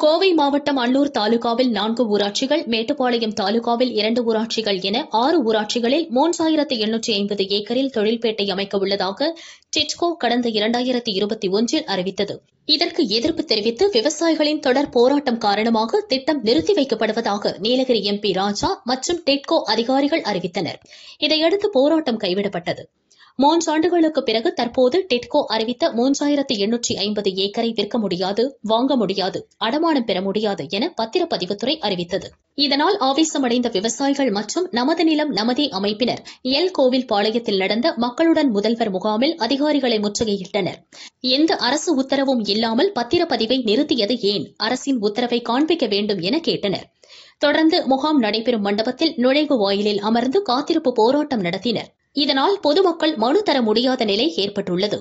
கோவை மாவட்டம் அன்னூர் தாலுகாவில் 4 ஊராட்சிகள், மேட்டுப்பாளையம் தாலுகாவில் 2 ஊராட்சிகள் என 6 ஊராட்சிகளில் 3850 ஏக்கரில் தொழில்பேட்டை அமைக்க உள்ளதாக டிட்கோ கடந்த 2021 அறிவித்தது. இதற்கு எதிர்ப்பு தெரிவித்து விவசாயிகளின் தொடர் போராட்டம் காரணமாக திட்டம் நிறுத்தி வைக்கப்படுவதாக நீலகிரி MP ராஜா மற்றும் டிட்கோ அதிகாரிகள் அறிவித்தனர். இதையடுத்து போராட்டம் கைவிடப்பட்டது. 3 ஆண்டுகளுக்கு பிறகு தற்போது டிட்கோ அறிவித்த 3850 ஏக்கரை விற்க முடியாது, வாங்க முடியாது, அடமானம் பெற முடியாது என பத்திரப்பதிவுத்துறை அறிவித்தது. இதனால் ஆவேசமடைந்த விவசாயிகள் மற்றும் நமது நிலம் நமதே அமைப்பினர் கோவில் பாளையத்தில் நடந்த மக்களுடன் முதல்வர் முகாமில் அதிகாரிகளை முற்றுகையிட்டனர். எந்த அரசு உத்தரவும் இல்லாமல் பத்திரப்பதிவை நிறுத்தியது ஏன்? அரசின் உத்தரவை காண்பிக்க வேண்டும் என கேட்டனர். தொடர்ந்து முகாம் நடைபெறும் மண்டபத்தில் நுழைவு வாயிலில் அமர்ந்து காத்திருப்பு போராட்டம் நடத்தினர். இதனால் பொதுமக்கள் மனு தர முடியாத நிலை ஏற்பட்டுள்ளது.